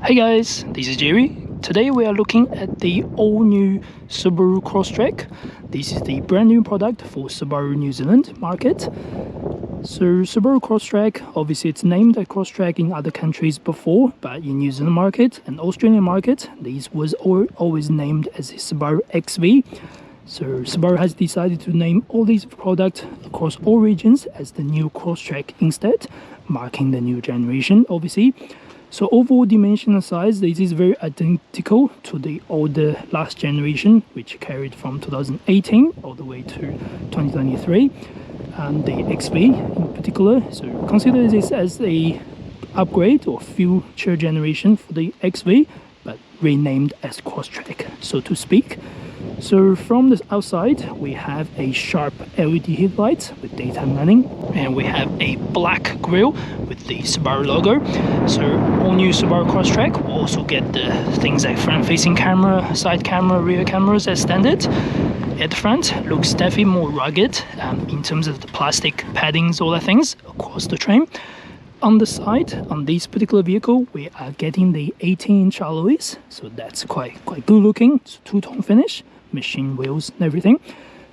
Hey guys, this is Jerry. Today we are looking at the all-new Subaru Crosstrek. This is the brand new product for Subaru New Zealand market. So Subaru Crosstrek, obviously it's named a Crosstrek in other countries before, but in New Zealand market and Australian market, this was always named as the Subaru XV. So Subaru has decided to name all these products across all regions as the new Crosstrek instead, marking the new generation obviously. So overall dimension and size, this is very identical to the older last generation, which carried from 2018 all the way to 2023, and the XV in particular. So consider this as a upgrade or future generation for the XV, but renamed as Crosstrek, so to speak. So from the outside, we have a sharp LED headlights with daytime running, and we have a black grille with the Subaru logo. So all new Subaru Crosstrek will also get the things like front-facing camera, side camera, rear cameras as standard. At the front, looks definitely more rugged in terms of the plastic paddings, all that things across the trim. On the side, on this particular vehicle, we are getting the 18-inch alloys, so that's quite good looking. It's a two-tone finish, machine wheels and everything.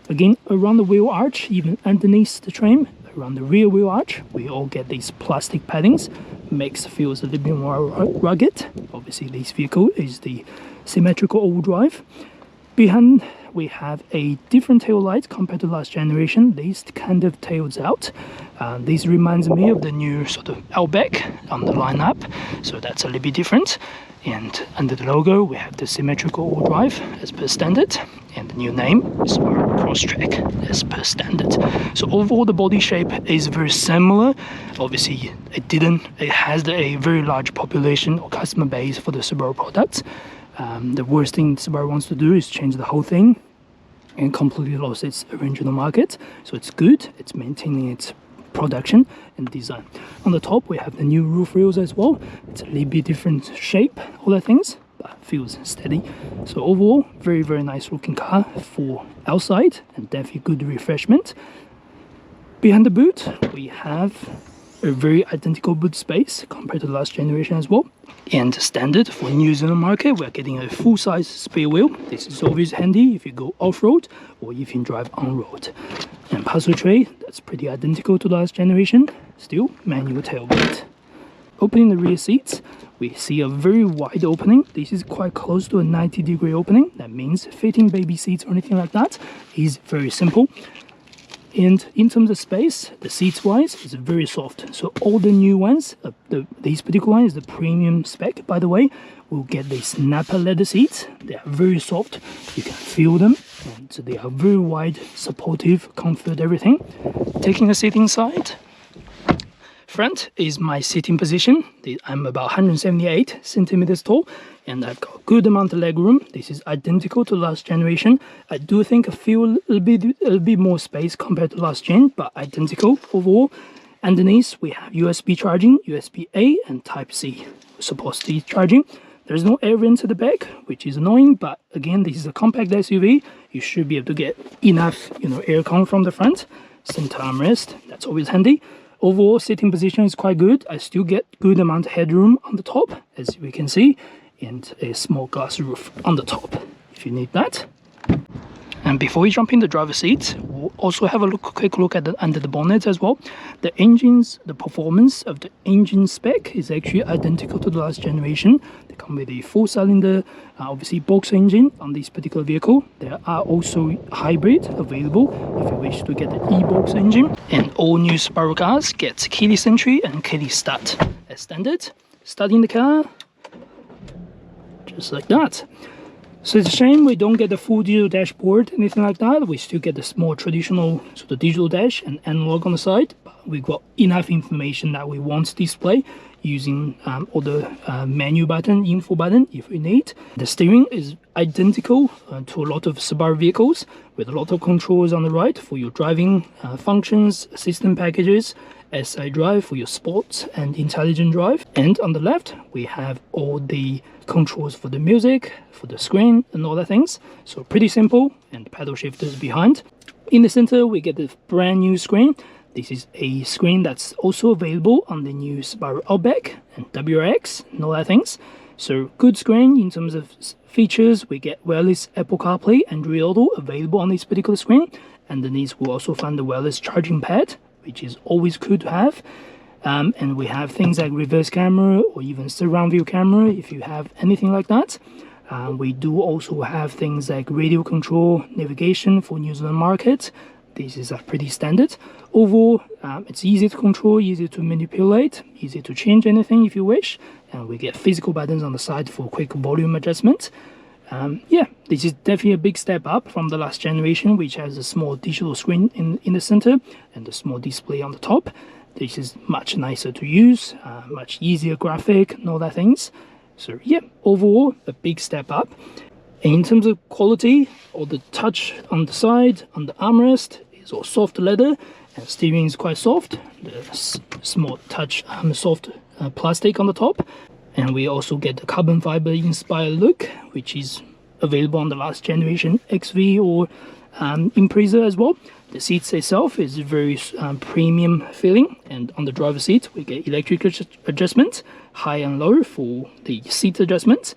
Again, around the wheel arch, even underneath the trim, around the rear wheel arch, we all get these plastic paddings. Makes feels a little bit more rugged. Obviously, this vehicle is the symmetrical all-wheel drive. Behind, we have a different tail light compared to last generation. This kind of tails out. This reminds me of the new sort of Outback on the lineup, so that's a little bit different. And under the logo, we have the symmetrical all-wheel drive as per standard, and the new name is Subaru Crosstrek as per standard. So overall, the body shape is very similar. Obviously, it has a very large population or customer base for the Subaru products. The worst thing Subaru wants to do is change the whole thing and completely lost its original market. So it's good, it's maintaining its production and design. On the top, we have the new roof rails as well. It's a little bit different shape, all that things, but feels steady. So overall, very nice looking car for outside and definitely good refreshment. Behind the boot, we have a very identical boot space compared to the last generation as well. And standard for New Zealand market, we're getting a full-size spare wheel. This is always handy if you go off-road or if you drive on-road. And parcel tray, that's pretty identical to the last generation. Still manual tailgate. Opening the rear seats, we see a very wide opening. This is quite close to a 90-degree opening. That means fitting baby seats or anything like that is very simple. And in terms of space, the seats wise is very soft. So all the new ones, this particular one is the premium spec, by the way, will get the snapper leather seats. They are very soft, you can feel them, and so they are very wide, supportive, comfort, everything. Taking a seat inside, front is my sitting position. I'm about 178 centimeters tall, and I've got a good amount of leg room. This is identical to last generation. I do think I feel a little bit more space compared to last gen, but identical overall. Underneath, we have USB charging, USB-A and Type-C supports the charging. There's no air vents at the back, which is annoying, but again, this is a compact SUV. You should be able to get enough, aircon from the front. Center armrest, that's always handy. Overall, sitting position is quite good. I still get good amount of headroom on the top, as we can see, and a small glass roof on the top, if you need that. And before we jump in the driver's seat, we'll also have a quick look at under the bonnet as well. The performance of the engine spec is actually identical to the last generation. They come with a 4-cylinder, obviously box engine on this particular vehicle. There are also hybrid available if you wish to get the e-box engine. And all new Subaru cars get keyless entry and keyless start as standard. Starting the car, just like that. So it's a shame we don't get the full digital dashboard, anything like that. We still get the small traditional sort of digital dash and analog on the side, but we've got enough information that we want to display using all the menu button, info button if we need. The steering is identical to a lot of Subaru vehicles, with a lot of controls on the right for your driving functions, system packages, SI drive for your sports and intelligent drive. And on the left, we have all the controls for the music, for the screen and all that things. So pretty simple, and the paddle shifters behind. In the center, we get the brand new screen. This is a screen that's also available on the new Subaru Outback and WRX and all that things. So good screen in terms of features. We get wireless Apple CarPlay, Android Auto available on this particular screen. Underneath we'll also find the wireless charging pad, which is always good to have. And we have things like reverse camera or even surround view camera if you have anything like that. We do also have things like radio control, navigation for New Zealand market. This is pretty standard. Overall, it's easy to control, easy to manipulate, easy to change anything if you wish. And we get physical buttons on the side for quick volume adjustment. Yeah, this is definitely a big step up from the last generation, which has a small digital screen in the center and a small display on the top. This is much nicer to use, much easier graphic and all that things. So yeah, overall a big step up. And in terms of quality, all the touch on the side, on the armrest is all soft leather, and steering is quite soft. The small touch soft plastic on the top. And we also get the carbon fiber inspired look, which is available on the last generation XV or Impreza as well. The seats itself is very premium feeling, and on the driver's seat we get electric adjustment, high and low for the seat adjustment.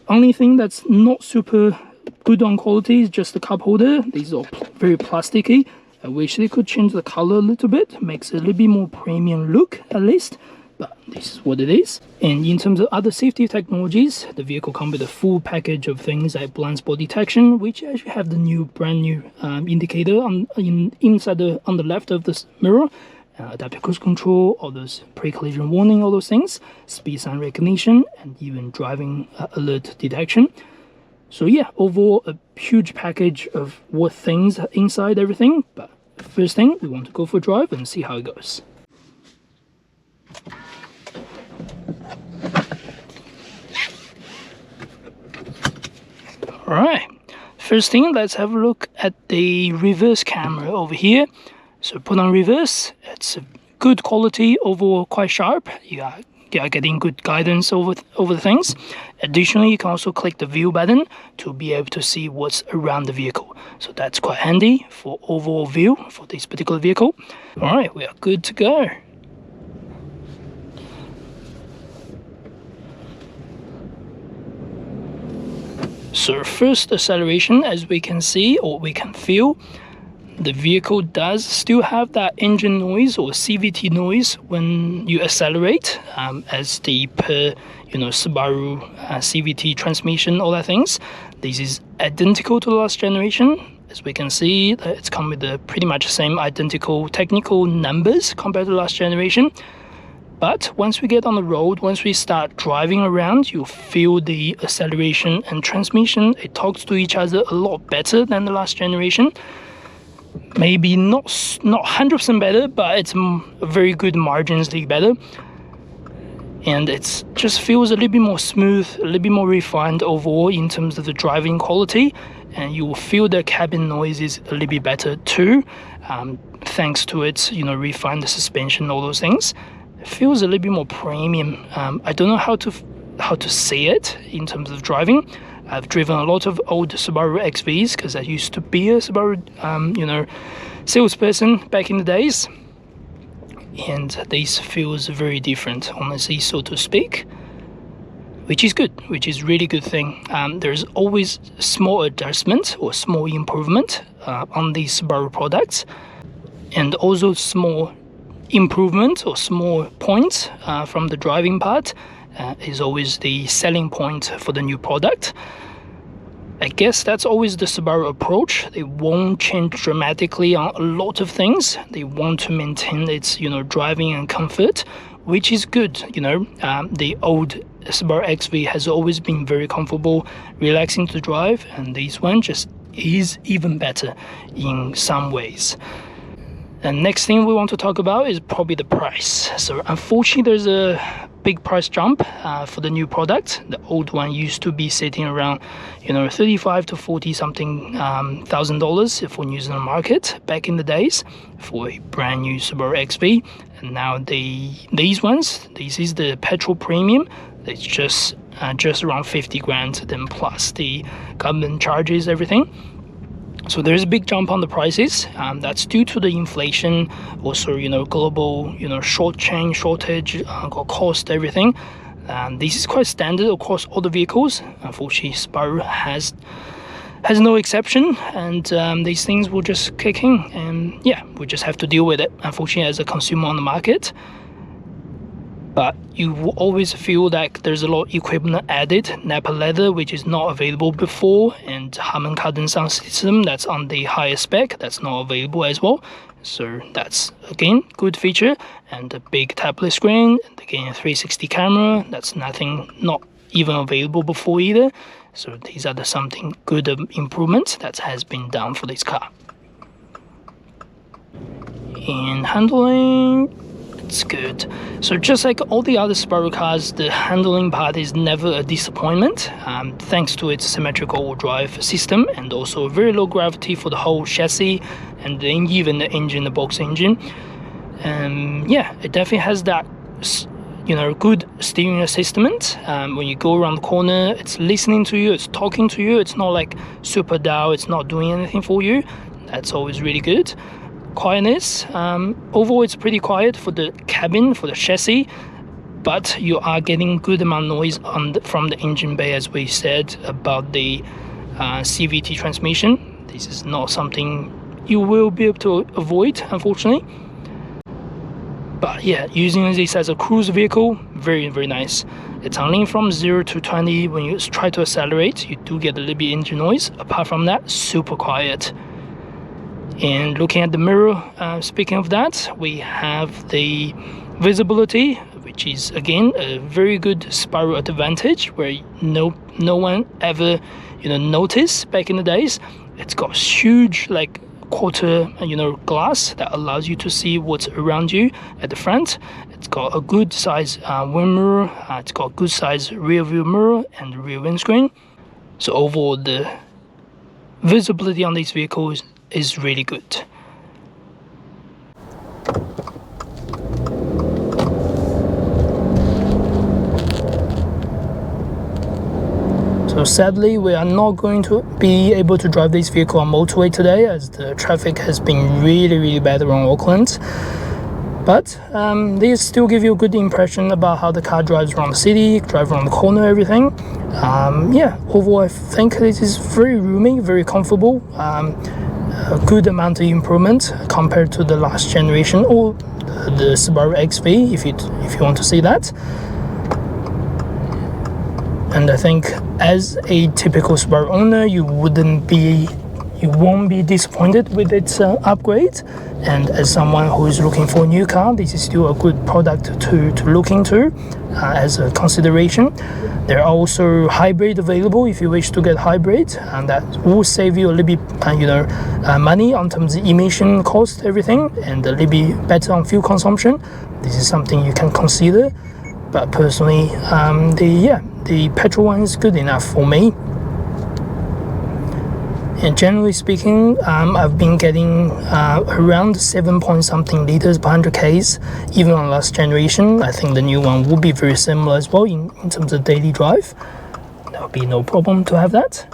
Only thing that's not super good on quality is just the cup holder. These are very plasticky. I wish they could change the color a little bit, makes it a little bit more premium look at least. But this is what it is. And in terms of other safety technologies, the vehicle comes with a full package of things like blind spot detection, which actually have the brand new indicator inside on the left of this mirror, adaptive cruise control, all those pre-collision warning, all those things, speed sign recognition, and even driving alert detection. So yeah, overall a huge package of what things are inside everything. But first thing, we want to go for a drive and see how it goes. Alright, first thing, let's have a look at the reverse camera over here. So put on reverse, it's a good quality, overall quite sharp. You are getting good guidance over the things. Additionally, you can also click the view button to be able to see what's around the vehicle. So that's quite handy for overall view for this particular vehicle. Alright, we are good to go. So first acceleration, as we can see or we can feel, the vehicle does still have that engine noise or CVT noise when you accelerate, as the Subaru CVT transmission, all that things. This is identical to the last generation. As we can see, it's come with the pretty much same identical technical numbers compared to the last generation. But once we get on the road, once we start driving around, you feel the acceleration and transmission. It talks to each other a lot better than the last generation. Maybe not 100% better, but it's very good marginally better. And it just feels a little bit more smooth, a little bit more refined overall in terms of the driving quality. And you will feel the cabin noise is a little bit better too, thanks to its refined suspension, all those things. Feels a little bit more premium. I don't know how to say it in terms of driving. I've driven a lot of old Subaru XVs because I used to be a Subaru salesperson back in the days, and this feels very different, honestly, so to speak, which is good, which is really good thing. There's always small adjustment or small improvement on these Subaru products, and also small improvement or small points from the driving part is always the selling point for the new product. I guess that's always the Subaru approach. They won't change dramatically on a lot of things. They want to maintain its driving and comfort, which is good. The old Subaru XV has always been very comfortable, relaxing to drive, and this one just is even better in some ways. And next thing we want to talk about is probably the price. So unfortunately, there's a big price jump for the new product. The old one used to be sitting around, $35 to $40 something $1,000 for New Zealand market back in the days for a brand new Subaru XV. And now these ones, this is the petrol premium. It's just around 50 grand, then plus the government charges, everything. So there's a big jump on the prices. That's due to the inflation, also global shortage, cost, everything. This is quite standard across all the vehicles. Unfortunately, Subaru has no exception, and these things will just kick in, and yeah, we just have to deal with it, unfortunately, as a consumer on the market. But you will always feel like there's a lot of equipment added, Napa leather, which is not available before, and Harman Kardon sound system that's on the higher spec, that's not available as well. So that's again good feature, and a big tablet screen, and again a 360 camera, that's not even available before either. So these are something good improvements that has been done for this car. In handling, it's good. So just like all the other Subaru cars, the handling part is never a disappointment, thanks to its symmetrical drive system and also very low gravity for the whole chassis and then even the engine, the box engine. Yeah, it definitely has that, you know, good steering assistance. When you go around the corner, it's listening to you, it's talking to you. It's not like super dull, it's not doing anything for you. That's always really good. Quietness, overall it's pretty quiet for the cabin, for the chassis, but you are getting good amount of noise from the engine bay, as we said about the CVT transmission. This is not something you will be able to avoid, unfortunately. But yeah, using this as a cruise vehicle, very, very nice. It's only from 0 to 20. When you try to accelerate, you do get a little bit engine noise. Apart from that, super quiet. And looking at the mirror, speaking of that, we have the visibility, which is again a very good Subaru advantage, where no one ever, you know, noticed back in the days. It's got huge like quarter, you know, glass that allows you to see what's around you at the front. It's got a good size wind mirror. It's got good size rear view mirror and rear windscreen. So overall, the visibility on these vehicles is really good. So sadly, we are not going to be able to drive this vehicle on motorway today, as the traffic has been really bad around Auckland. But these still give you a good impression about how the car drives around the city, drive around the corner, everything. Yeah, overall I think this is very roomy, very comfortable. A good amount of improvement compared to the last generation, or the Subaru XV, if you want to see that. And I think as a typical Subaru owner, you won't be disappointed with its upgrade. And as someone who is looking for a new car, this is still a good product to look into as a consideration. There are also hybrid available if you wish to get hybrid, and that will save you a little bit money on terms of emission cost, everything, and a little bit better on fuel consumption. This is something you can consider. But personally, the petrol one is good enough for me. And generally speaking, I've been getting around 7-point-something liters per 100 k's, even on last generation. I think the new one will be very similar as well in terms of daily drive. There will be no problem to have that.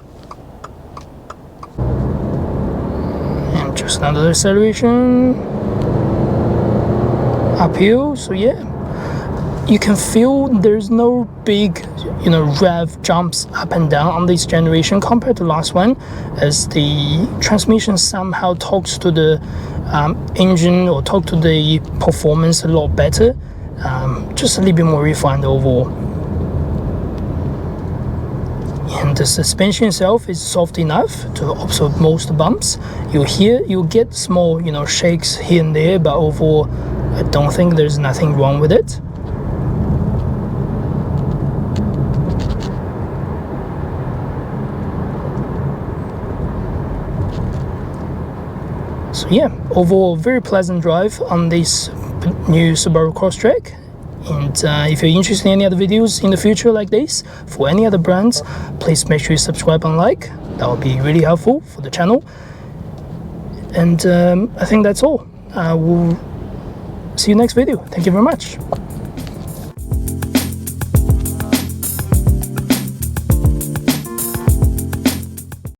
And just another acceleration. Uphill, so yeah. You can feel there's no big, rev jumps up and down on this generation compared to last one, as the transmission somehow talks to the engine or talk to the performance a lot better, just a little bit more refined overall. And the suspension itself is soft enough to absorb most bumps. You'll get small, shakes here and there, but overall, I don't think there's nothing wrong with it. So yeah, overall very pleasant drive on this new Subaru Crosstrek. And if you're interested in any other videos in the future like this for any other brands, please make sure you subscribe and like. That would be really helpful for the channel. And I think that's all. We'll see you next video. Thank you very much.